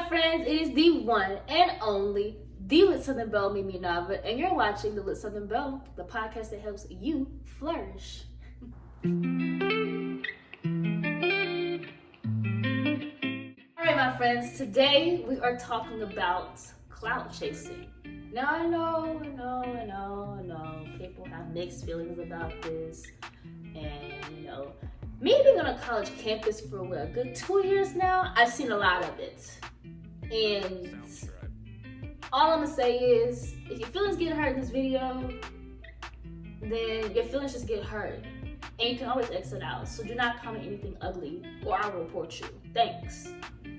friends, it is the one and only, the Lit Southern Belle, Mimi Nava, and you're watching the Lit Southern Belle, the podcast that helps you flourish. Alright, my friends, today we are talking about clout chasing. Now I know, people have mixed feelings about this, and me being on a college campus for a good 2 years now, I've seen a lot of it. And all I'm gonna say is, if your feelings get hurt in this video, then your feelings just get hurt. And you can always exit out. So do not comment anything ugly or I will report you. Thanks.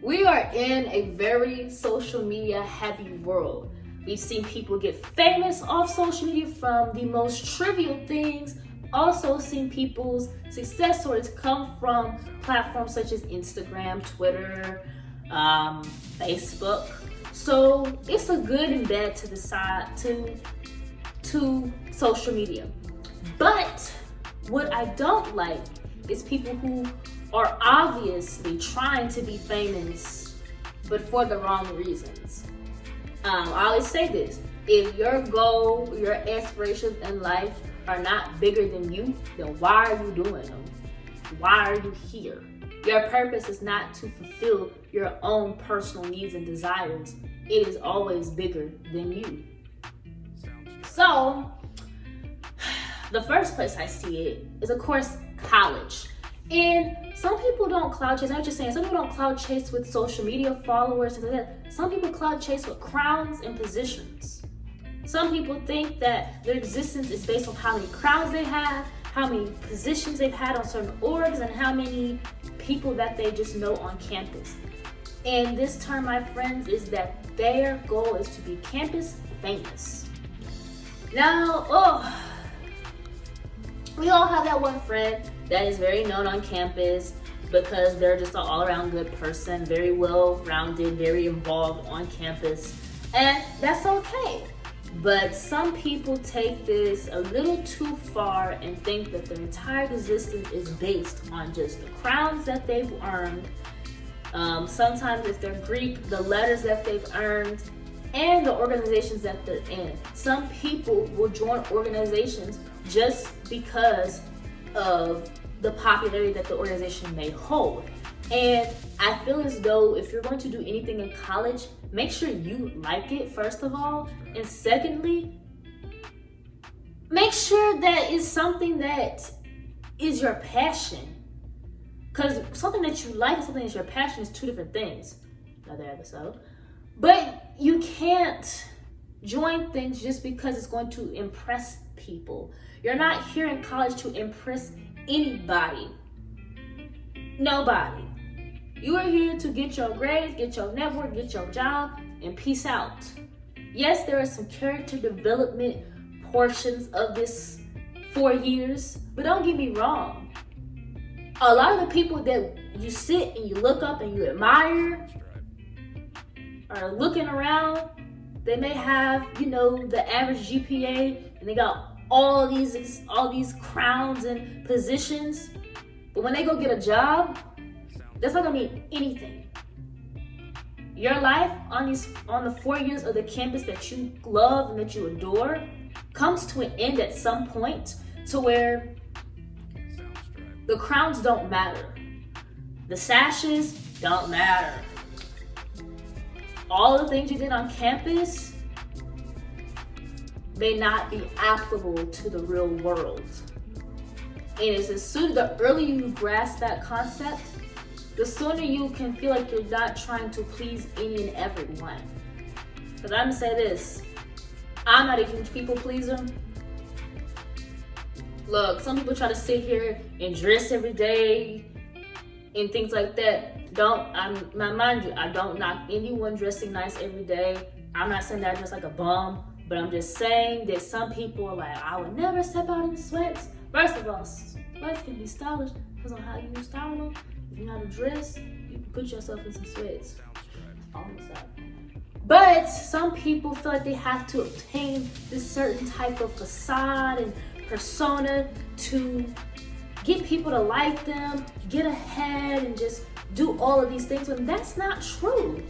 We are in a very social media heavy world. We've seen people get famous off social media from the most trivial things. Also seen people's success stories come from platforms such as Instagram, Twitter, Facebook. So it's a good and bad to the side to social media. But what I don't like is people who are obviously trying to be famous, but for the wrong reasons. I always say this: if your goal, your aspirations in life are not bigger than you, then why are you doing them? Why are you here? Your purpose is not to fulfill your own personal needs and desires. It is always bigger than you. So, the first place I see it is, of course, college. And some people don't clout chase. I'm just saying, some people don't clout chase with social media followers and that. Some people clout chase with crowns and positions. Some people think that their existence is based on how many crowns they have, how many positions they've had on certain orgs, and how many people that they just know on campus. And this term, my friends, is that their goal is to be campus famous. Now, we all have that one friend that is very known on campus because they're just an all-around good person, very well-rounded, very involved on campus, and that's okay. But some people take this a little too far and think that their entire existence is based on just the crowns that they've earned. Sometimes if they're Greek, the letters that they've earned, and the organizations that they're in. Some people will join organizations just because of the popularity that the organization may hold. And I feel as though if you're going to do anything in college, make sure you like it, first of all. And secondly, make sure that it's something that is your passion. Because something that you like and something that's your passion is two different things. Another episode. But you can't join things just because it's going to impress people. You're not here in college to impress anybody. Nobody. You are here to get your grades, get your network, get your job, and peace out. Yes, there are some character development portions of this 4 years, but don't get me wrong. A lot of the people that you sit and you look up and you admire are looking around. They may have, the average GPA, and they got all these crowns and positions, but when they go get a job, that's not gonna mean anything. Your life on the 4 years of the campus that you love and that you adore comes to an end at some point, to where the crowns don't matter. The sashes don't matter. All the things you did on campus may not be applicable to the real world. And it's the earlier you grasp that concept, the sooner you can feel like you're not trying to please any and everyone. Because I'm gonna say this, I'm not a huge people pleaser. Look, some people try to sit here and dress every day and things like that. Mind you, I don't knock anyone dressing nice every day. I'm not saying that I dress like a bum, but I'm just saying that some people are like, I would never step out in sweats. First of all, sweats can be stylish because on how you style them. If you know how to dress, you can put yourself in some sweats. Almost up. But some people feel like they have to obtain this certain type of facade and persona to get people to like them, get ahead, and just do all of these things when that's not true.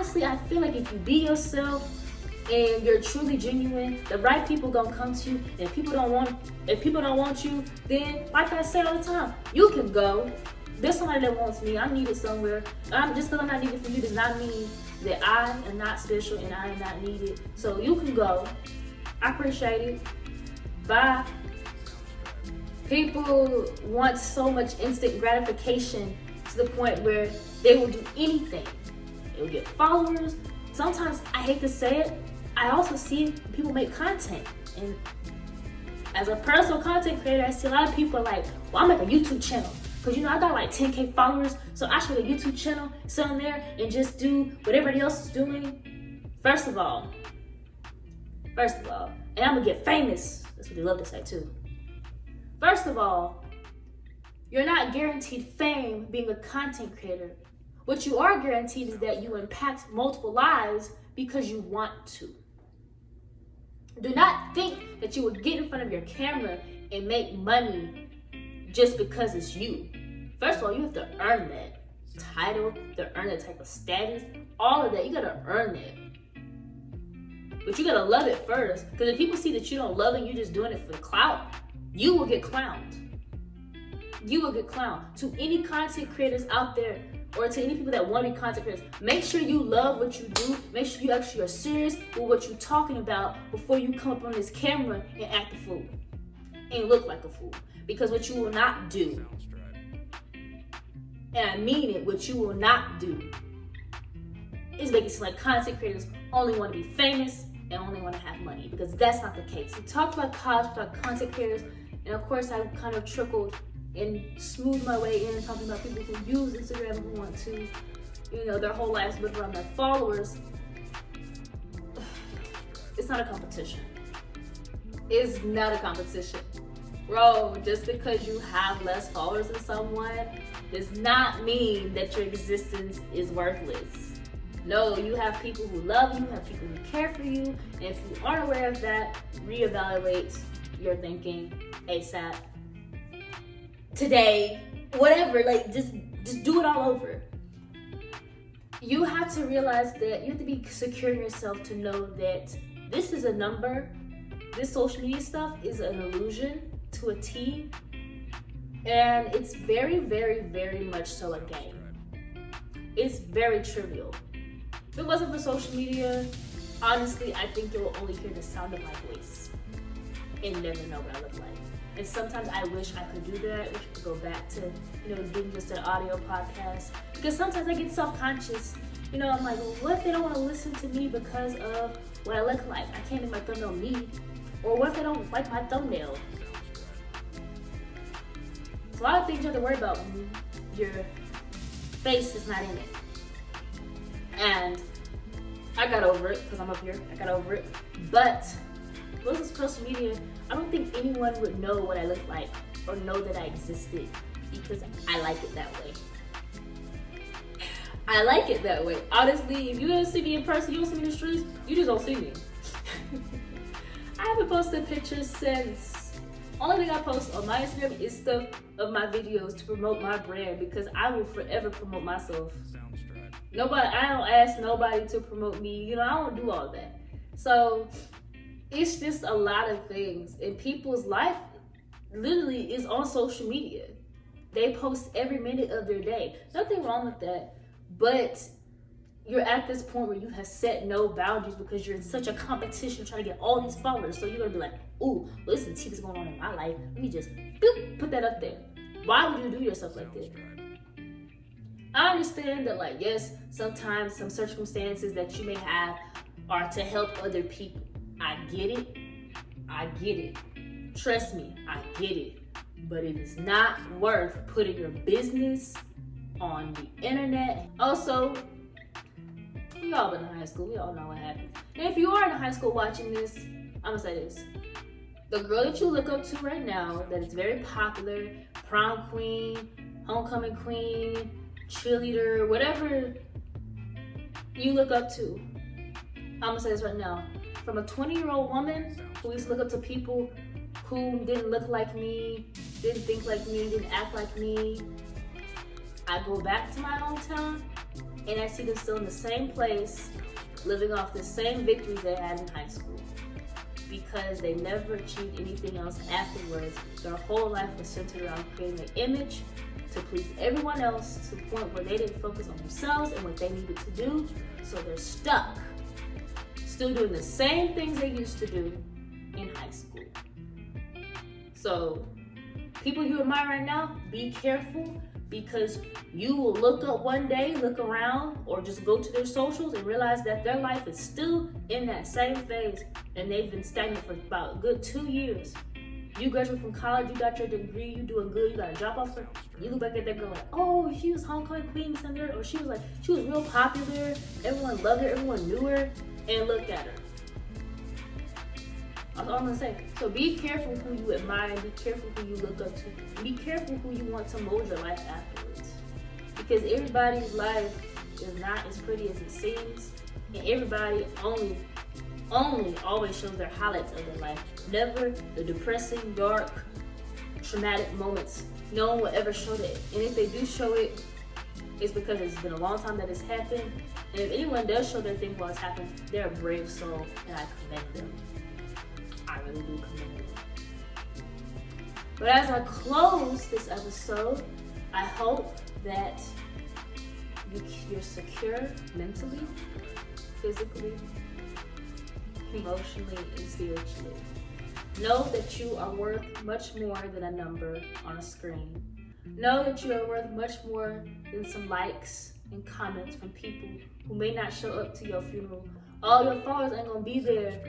honestly, I feel like if you be yourself and you're truly genuine, the right people gonna come to you. And if people don't want you, then like I say all the time, you can go. There's somebody that wants me. I'm needed somewhere. Just because I'm not needed for you does not mean that I am not special and I am not needed. So you can go. I appreciate it. Bye. People want so much instant gratification to the point where they will do anything. They will get followers. Sometimes, I hate to say it, I also see people make content. And as a personal content creator, I see a lot of people like, well, I'm like a YouTube channel. Because I got like 10K followers, so I should make a YouTube channel, sit on there and just do what everybody else is doing. First of all, and I'm gonna get famous. That's what they love to say too. First of all, you're not guaranteed fame being a content creator. What you are guaranteed is that you impact multiple lives because you want to. Do not think that you will get in front of your camera and make money just because it's you. First of all, you have to earn that title, to earn that type of status, all of that. You gotta earn that. But you gotta love it first. Because if people see that you don't love it, you're just doing it for the clout, you will get clowned. You will get clowned. To any content creators out there, or to any people that want to be content creators, make sure you love what you do. Make sure you actually are serious with what you're talking about before you come up on this camera and act a fool and look like a fool. Because what you will not do, and I mean it, what you will not do is make it seem like content creators only want to be famous and only want to have money, because that's not the case. We talked about college, about content creators, and of course I kind of trickled and smoothed my way in and talking about people who use Instagram who want to, their whole lives built around their followers. It's not a competition. It's not a competition. Bro, just because you have less followers than someone does not mean that your existence is worthless. No, you have people who love you, you have people who care for you, and if you aren't aware of that, reevaluate your thinking ASAP. Today, whatever, just do it all over. You have to realize that you have to be secure in yourself to know that this is a number. This social media stuff is an illusion to a T, and it's very, very, very much so a game. It's very trivial. If it wasn't for social media, honestly, I think you will only hear the sound of my voice and never know what I look like. And sometimes I wish I could do that. I wish I could go back to, doing just an audio podcast. Because sometimes I get self-conscious. I'm like, well, what if they don't want to listen to me because of what I look like? I can't make my thumbnail me. Or what if they don't like my thumbnail? There's a lot of things you have to worry about when your face is not in it. And I got over it because I'm up here. I got over it. But if it wasn't social media, I don't think anyone would know what I look like or know that I existed, because I like it that way. I like it that way. Honestly, if you don't see me in person, you don't see me in the streets, you just don't see me. I haven't posted pictures since. Only thing I post on my Instagram is stuff of my videos to promote my brand, because I will forever promote myself. I don't ask nobody to promote me. I don't do all that. So it's just a lot of things. And people's life literally is on social media. They post every minute of their day. Nothing wrong with that. But you're at this point where you have set no boundaries because you're in such a competition trying to get all these followers. So you're going to be like, ooh, listen, see what's going on in my life. Let me just put that up there. Why would you do yourself like that? I understand that, yes, sometimes some circumstances that you may have are to help other people. I get it. Trust me, I get it. But it is not worth putting your business on the internet. Also, we all been in high school. We all know what happened. And if you are in high school watching this, I'm gonna say this. The girl that you look up to right now that is very popular, prom queen, homecoming queen, cheerleader, whatever you look up to, I'm gonna say this right now. From a 20-year-old woman who used to look up to people who didn't look like me, didn't think like me, didn't act like me, I go back to my hometown and I see them still in the same place, living off the same victories they had in high school. Because they never achieved anything else afterwards. Their whole life was centered around creating an image to please everyone else, to the point where they didn't focus on themselves and what they needed to do. So they're stuck, still doing the same things they used to do in high school. So people you admire right now, be careful, because you will look up one day, look around, or just go to their socials and realize that their life is still in that same phase, and they've been stagnant for about a good 2 years. You graduated from college, you got your degree, you doing good, you got a job offer. You look back at that girl like, oh, she was homecoming queen Sunday, or she was real popular, everyone loved her, everyone knew her, and look at her. That's all I'm gonna say. So be careful who you admire, be careful who you look up to, be careful who you want to mold your life afterwards. Because everybody's life is not as pretty as it seems, and everybody only always shows their highlights of their life. Never the depressing, dark, traumatic moments. No one will ever show that. And if they do show it, it's because it's been a long time that it's happened. And if anyone does show their thing while it's happened, they're a brave soul, and I commend them. I really do commend them. But as I close this episode, I hope that you're secure mentally, physically, emotionally, and spiritually. Know that you are worth much more than a number on a screen. Know that you are worth much more than some likes and comments from people who may not show up to your funeral. All your followers ain't gonna be there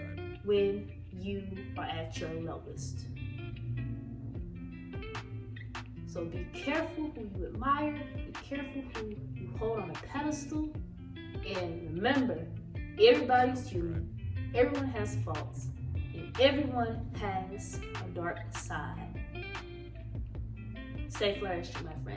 when you are at your lowest. So be careful who you admire, be careful who you hold on a pedestal, and remember, everybody's human, everyone has faults, and everyone has a dark side. Stay flourishing, my friend.